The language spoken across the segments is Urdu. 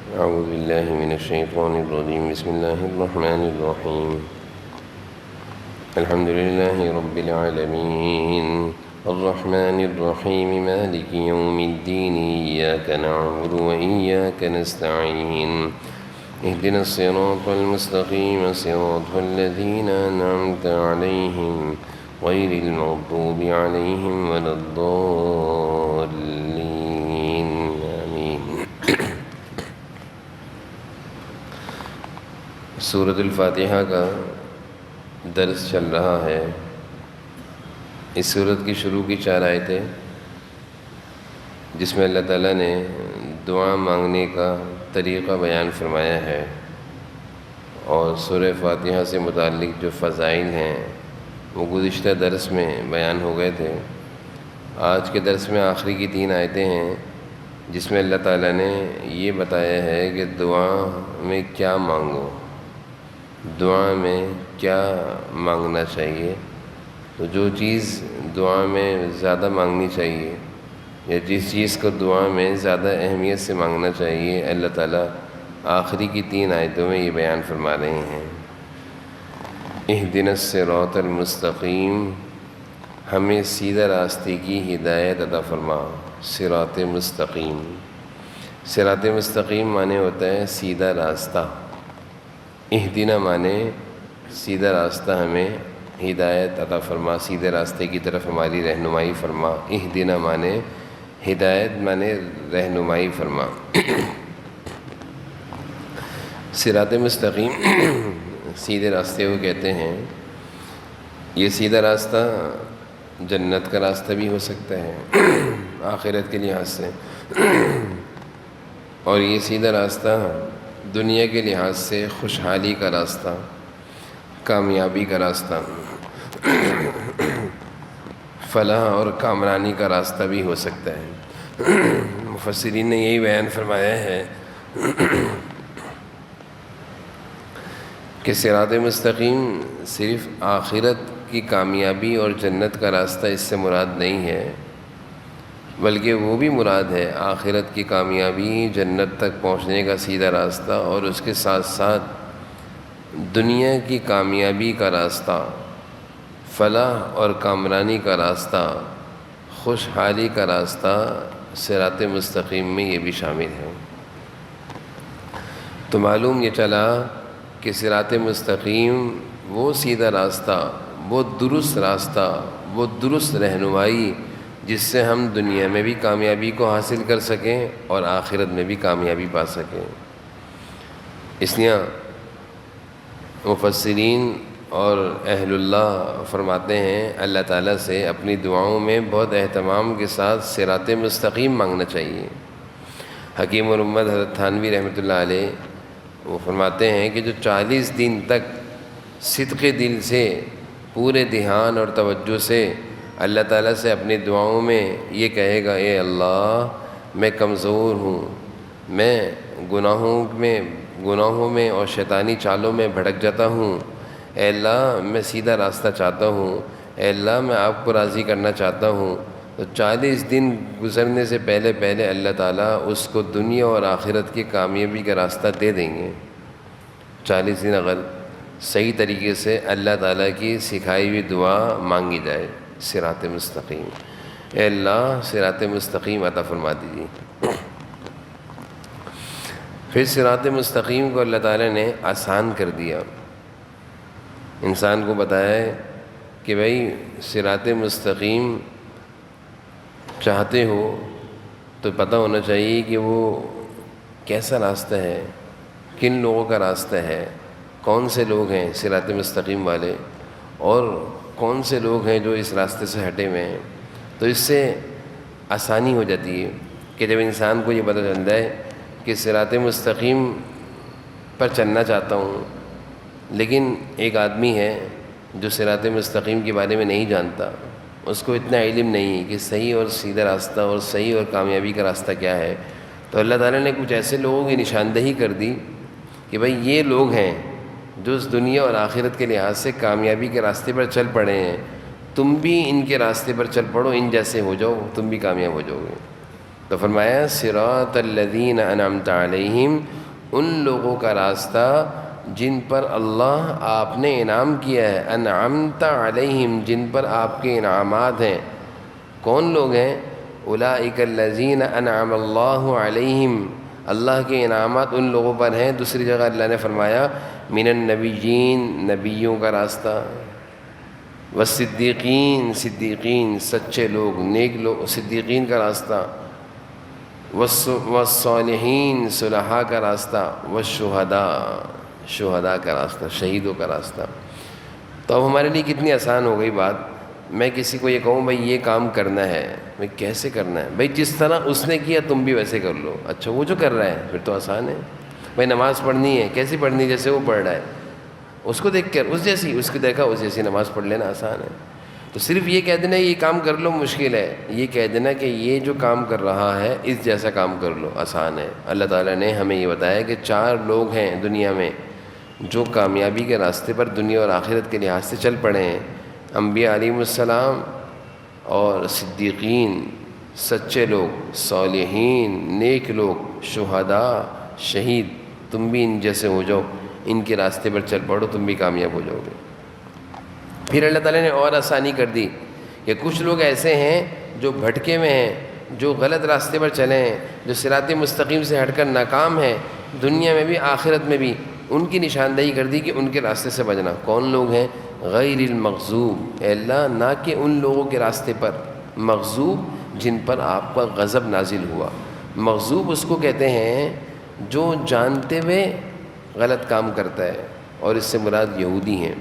أعوذ بالله من الشيطان الرجيم. بسم الله الرحمن الرحيم. الحمد لله رب العالمين الرحمن الرحيم مالك يوم الدين إياك نعبد وإياك نستعين اهدنا الصراط المستقيم صراط الذين أنعمت عليهم غير المغضوب عليهم ولا الضالين آمين. سورۃ الفاتحہ کا درس چل رہا ہے. اس سورت کی شروع کی 4 آیتیں جس میں اللہ تعالیٰ نے دعا مانگنے کا طریقہ بیان فرمایا ہے اور سورہ فاتحہ سے متعلق جو فضائل ہیں وہ گزشتہ درس میں بیان ہو گئے تھے. آج کے درس میں آخری کی 3 آیتیں ہیں جس میں اللہ تعالیٰ نے یہ بتایا ہے کہ دعا میں کیا مانگو، دعا میں کیا مانگنا چاہیے. تو جو چیز دعا میں زیادہ مانگنی چاہیے یا جس چیز کو دعا میں زیادہ اہمیت سے مانگنا چاہیے، اللہ تعالیٰ آخری کی 3 آیتوں میں یہ بیان فرما رہے ہیں. اہدنا الصراط المستقیم، ہمیں سیدھا راستے کی ہدایت عطا فرما. صراط مستقیم، صراط مستقیم معنی ہوتا ہے سیدھا راستہ. اہدنا معنی سیدھا راستہ ہمیں ہدایت عطا فرما، سیدھے راستے کی طرف ہماری رہنمائی فرما. اہدنا معنی ہدایت معنی رہنمائی فرما. صراط مستقیم سیدھے راستے کو کہتے ہیں. یہ سیدھا راستہ جنت کا راستہ بھی ہو سکتا ہے آخرت کے لحاظ سے، اور یہ سیدھا راستہ دنیا کے لحاظ سے خوشحالی کا راستہ، کامیابی کا راستہ، فلاح اور کامرانی کا راستہ بھی ہو سکتا ہے. مفسرین نے یہی بیان فرمایا ہے کہ صراط مستقیم صرف آخرت کی کامیابی اور جنت کا راستہ اس سے مراد نہیں ہے، بلکہ وہ بھی مراد ہے آخرت کی کامیابی، جنت تک پہنچنے کا سیدھا راستہ، اور اس کے ساتھ ساتھ دنیا کی کامیابی کا راستہ، فلاح اور کامرانی کا راستہ، خوشحالی کا راستہ. صراط مستقیم میں یہ بھی شامل ہے. تو معلوم یہ چلا کہ صراط مستقیم وہ سیدھا راستہ، وہ درست راستہ، وہ درست رہنمائی جس سے ہم دنیا میں بھی کامیابی کو حاصل کر سکیں اور آخرت میں بھی کامیابی پا سکیں. اس لیے مفسرین اور اہل اللہ فرماتے ہیں اللہ تعالیٰ سے اپنی دعاؤں میں بہت اہتمام کے ساتھ صراط مستقیم مانگنا چاہیے. حکیم الامت حضرت تھانوی رحمۃ اللہ علیہ وہ فرماتے ہیں کہ جو 40 دن تک صدق دل سے پورے دھیان اور توجہ سے اللہ تعالیٰ سے اپنی دعاؤں میں یہ کہے گا، اے اللہ میں کمزور ہوں، میں گناہوں میں اور شیطانی چالوں میں بھٹک جاتا ہوں، اے اللہ میں سیدھا راستہ چاہتا ہوں، اے اللہ میں آپ کو راضی کرنا چاہتا ہوں. تو 40 دن گزرنے سے پہلے اللہ تعالیٰ اس کو دنیا اور آخرت کی کامیابی کا راستہ دے دیں گے. 40 دن اگر صحیح طریقے سے اللہ تعالیٰ کی سکھائی ہوئی دعا مانگی جائے، صراط مستقیم، اے اللہ صراط مستقیم عطا فرما دیجیے. پھر صراط مستقیم کو اللہ تعالیٰ نے آسان کر دیا. انسان کو بتایا کہ بھائی صراط مستقیم چاہتے ہو تو پتہ ہونا چاہیے کہ وہ کیسا راستہ ہے، کن لوگوں کا راستہ ہے، کون سے لوگ ہیں صراط مستقیم والے اور کون سے لوگ ہیں جو اس راستے سے ہٹے ہوئے ہیں. تو اس سے آسانی ہو جاتی ہے کہ جب انسان کو یہ پتہ چلتا ہے کہ صراط مستقیم پر چلنا چاہتا ہوں، لیکن ایک آدمی ہے جو صراط مستقیم کے بارے میں نہیں جانتا، اس کو اتنا علم نہیں کہ صحیح اور سیدھا راستہ اور صحیح اور کامیابی کا راستہ کیا ہے. تو اللہ تعالیٰ نے کچھ ایسے لوگوں کی نشاندہی کر دی کہ بھائی یہ لوگ ہیں جو اس دنیا اور آخرت کے لحاظ سے کامیابی کے راستے پر چل پڑے ہیں، تم بھی ان کے راستے پر چل پڑو، ان جیسے ہو جاؤ، تم بھی کامیاب ہو جاؤ گے. تو فرمایا صراط الذین انعمت علیہم، ان لوگوں کا راستہ جن پر اللہ آپ نے انعام کیا ہے، انعمت علیہم جن پر آپ کے انعامات ہیں۔ کون لوگ ہیں؟ اولئک الذین انعم اللہ علیہم، اللہ کے انعامات ان لوگوں پر ہیں۔ دوسری جگہ اللہ نے فرمایا من النبیین، نبیوں کا راستہ، والصدیقین، صدیقین سچے لوگ، نیک لوگ، صدیقین کا راستہ، والصالحین صلحاء کا راستہ، والشہداء شہداء کا راستہ، شہیدوں کا راستہ۔ تو اب ہمارے لیے کتنی آسان ہو گئی بات۔ میں کسی کو یہ کہوں بھائی یہ کام کرنا ہے، بھائی کیسے کرنا ہے؟ بھائی جس طرح اس نے کیا تم بھی ویسے کر لو۔ اچھا وہ جو کر رہا ہے پھر تو آسان ہے۔ بھائی نماز پڑھنی ہے، کیسی پڑھنی ہے؟ جیسے وہ پڑھ رہا ہے اس کو دیکھ کر اس جیسی، اس کو دیکھا اس جیسی نماز پڑھ لینا آسان ہے۔ تو صرف یہ کہہ دینا یہ کام کر لو مشکل ہے، یہ کہہ دینا کہ یہ جو کام کر رہا ہے اس جیسا کام کر لو آسان ہے۔ اللہ تعالیٰ نے ہمیں یہ بتایا کہ 4 لوگ ہیں دنیا میں جو کامیابی کے راستے پر دنیا اور آخرت کے لحاظ سے چل پڑے ہیں، انبیاء علیہم السلام اور صدیقین سچے لوگ، صالحین نیک لوگ، شہداء شہید۔ تم بھی ان جیسے ہو جاؤ، ان کے راستے پر چل پڑو، تم بھی کامیاب ہو جاؤ گے۔ پھر اللہ تعالیٰ نے اور آسانی کر دی کہ کچھ لوگ ایسے ہیں جو بھٹکے میں ہیں، جو غلط راستے پر چلے ہیں، جو صراط مستقیم سے ہٹ کر ناکام ہیں دنیا میں بھی آخرت میں بھی، ان کی نشاندہی کر دی کہ ان کے راستے سے بچنا۔ کون لوگ ہیں؟ غیر المغضوب، اے اللہ نہ کہ ان لوگوں کے راستے پر، مغضوب جن پر آپ کا غضب نازل ہوا۔ مغضوب اس کو کہتے ہیں جو جانتے ہوئے غلط کام کرتا ہے، اور اس سے مراد یہودی ہیں،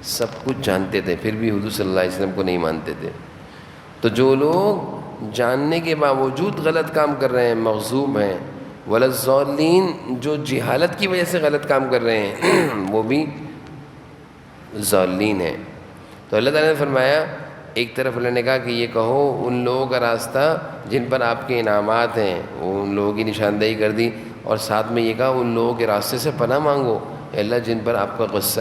سب کچھ جانتے تھے پھر بھی حضور صلی اللہ علیہ وسلم کو نہیں مانتے تھے۔ تو جو لوگ جاننے کے باوجود غلط کام کر رہے ہیں مغضوب ہیں۔ والضالین، جو جہالت کی وجہ سے غلط کام کر رہے ہیں وہ بھی ضالین ہیں۔ تو اللہ تعالیٰ نے فرمایا ایک طرف اللہ نے کہا کہ یہ کہو ان لوگوں کا راستہ جن پر آپ کے انعامات ہیں، وہ ان لوگوں کی نشاندہی کر دی، اور ساتھ میں یہ کہا ان لوگوں کے راستے سے پناہ مانگو، اے اللہ جن پر آپ کا غصہ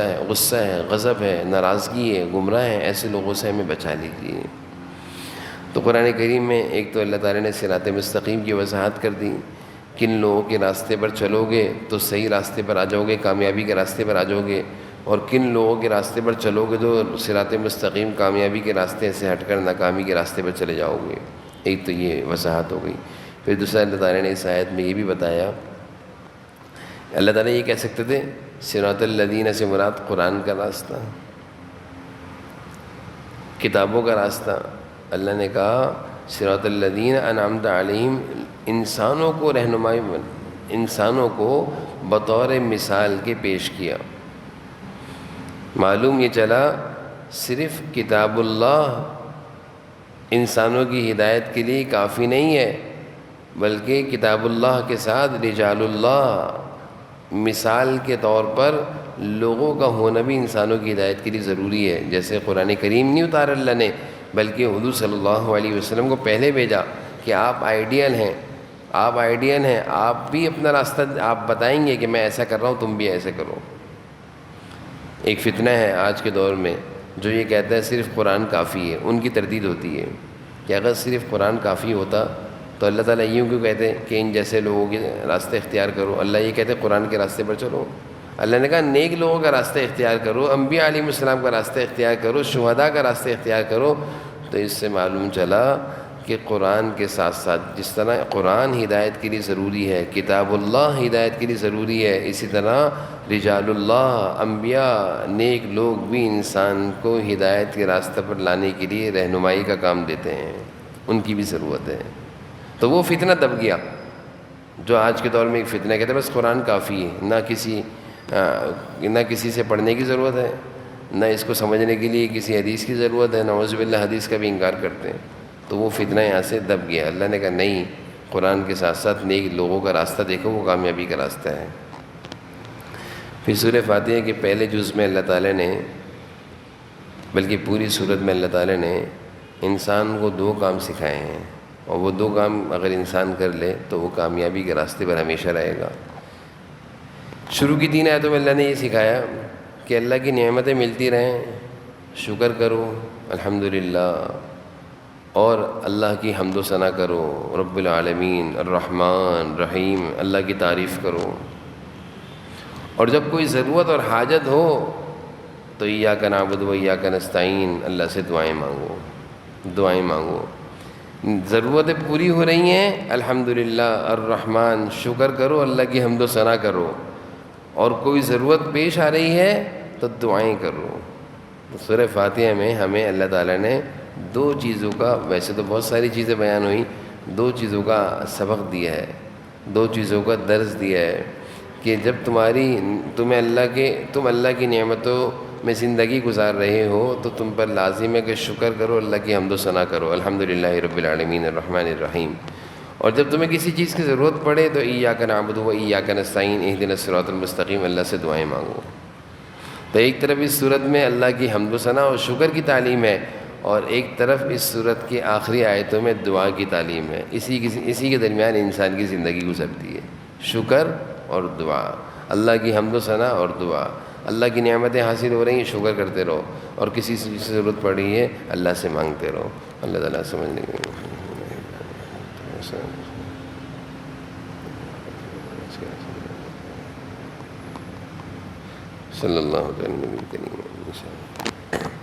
ہے، غضب ہے، ناراضگی ہے، گمراہ ہیں، ایسے لوگوں سے ہمیں بچا لیجیے۔ تو قرآن کریم میں ایک تو اللہ تعالیٰ نے صراط مستقیم کی وضاحت کر دی، کن لوگوں کے راستے پر چلو گے تو صحیح راستے پر آ جاؤ گے، کامیابی کے راستے پر آ جاؤ گے، اور کن لوگوں کے راستے پر چلو گے تو صراط مستقیم کامیابی کے راستے سے ہٹ کر ناکامی کے راستے پر چلے جاؤ گے۔ ایک تو یہ وضاحت ہو گئی۔ پھر دوسرا اللہ تعالیٰ نے اس آیت میں یہ بھی بتایا، اللہ تعالیٰ یہ کہہ سکتے تھے صراط الذین سے مراد قرآن کا راستہ، کتابوں کا راستہ۔ اللہ نے کہا صراط الذین انعمت علیہم، انسانوں کو رہنمائی، انسانوں کو بطور مثال کے پیش کیا۔ معلوم یہ چلا صرف کتاب اللہ انسانوں کی ہدایت کے لیے کافی نہیں ہے، بلکہ کتاب اللہ کے ساتھ رجال اللہ مثال کے طور پر لوگوں کا ہونا بھی انسانوں کی ہدایت کے لیے ضروری ہے۔ جیسے قرآن کریم نہیں اتارا اللہ نے، بلکہ حضور صلی اللہ علیہ وسلم کو پہلے بھیجا کہ آپ آئیڈیل ہیں، آپ بھی اپنا راستہ آپ بتائیں گے کہ میں ایسا کر رہا ہوں، تم بھی ایسے کرو۔ ایک فتنہ ہے آج کے دور میں جو یہ کہتا ہے صرف قرآن کافی ہے، ان کی تردید ہوتی ہے کہ اگر صرف قرآن کافی ہوتا تو اللہ تعالیٰ یوں کیوں کہتے کہ ان جیسے لوگوں کے راستے اختیار کرو؟ اللہ یہ کہتے قرآن کے راستے پر چلو۔ اللہ نے کہا نیک لوگوں کا راستہ اختیار کرو، انبیاء علیہ السلام کا راستہ اختیار کرو، شہداء کا راستہ اختیار کرو۔ تو اس سے معلوم چلا کہ قرآن کے ساتھ ساتھ جس طرح قرآن ہدایت کے لیے ضروری ہے، کتاب اللہ ہدایت کے لیے ضروری ہے، اسی طرح رجال اللہ انبیاء نیک لوگ بھی انسان کو ہدایت کے راستہ پر لانے کے لیے رہنمائی کا کام دیتے ہیں، ان کی بھی ضرورت ہے۔ تو وہ فتنہ دب گیا جو آج کے دور میں ایک فتنہ کہتے ہیں بس قرآن کافی ہے، نہ کسی سے پڑھنے کی ضرورت ہے، نہ اس کو سمجھنے کے لیے کسی حدیث کی ضرورت ہے، نعوذ باللہ حدیث کا بھی انکار کرتے ہیں۔ تو وہ فتنہ یہاں سے دب گیا۔ اللہ نے کہا نہیں، قرآن کے ساتھ ساتھ نیک لوگوں کا راستہ دیکھو، وہ کامیابی کا راستہ ہے۔ پھر سورہ فاتحہ کے پہلے جز میں اللہ تعالیٰ نے، بلکہ پوری سورت میں اللہ تعالیٰ نے انسان کو 2 کام سکھائے ہیں، اور وہ 2 کام اگر انسان کر لے تو وہ کامیابی کے راستے پر ہمیشہ رہے گا۔ شروع کی 3 آیتوں میں اللہ نے یہ سکھایا کہ اللہ کی نعمتیں ملتی رہیں، شکر کرو، الحمدللہ، اور اللہ کی حمد و ثنا کرو، رب العالمین الرحمن رحیم، اللہ کی تعریف کرو۔ اور جب کوئی ضرورت اور حاجت ہو تو ایاک نعبد و ایاک نستعین، اللہ سے دعائیں مانگو، دعائیں مانگو۔ ضرورتیں پوری ہو رہی ہیں، الحمدللہ الرحمن، شکر کرو، اللہ کی حمد و ثنا کرو۔ اور کوئی ضرورت پیش آ رہی ہے تو دعائیں کرو۔ سورہ فاتحہ میں ہمیں اللہ تعالیٰ نے دو چیزوں کا، ویسے تو بہت ساری چیزیں بیان ہوئیں، دو چیزوں کا سبق دیا ہے، دو چیزوں کا درس دیا ہے کہ جب تم اللہ کی نعمتوں میں زندگی گزار رہے ہو تو تم پر لازم ہے کہ شکر کرو، اللہ کی حمد و ثنا کرو، الحمدللہ رب العالمین الرحمن الرحیم۔ اور جب تمہیں کسی چیز کی ضرورت پڑے تو ایاک نعبد و ایاک نستعین، اہدنا الصراط المستقیم، اللہ سے دعائیں مانگو۔ تو ایک طرف اس صورت میں اللہ کی حمد و ثنا اور شکر کی تعلیم ہے، اور ایک طرف اس صورت کی آخری آیتوں میں دعا کی تعلیم ہے۔ اسی کے درمیان انسان کی زندگی گزرتی ہے، شکر اور دعا، اللہ کی حمد و ثنا اور دعا۔ اللہ کی نعمتیں حاصل ہو رہی ہیں، شکر کرتے رہو، اور کسی چیز کی ضرورت پڑ رہی ہے اللہ سے مانگتے رہو۔ اللہ تعالیٰ سمجھنے کے صلی اللہ علیہ وسلم۔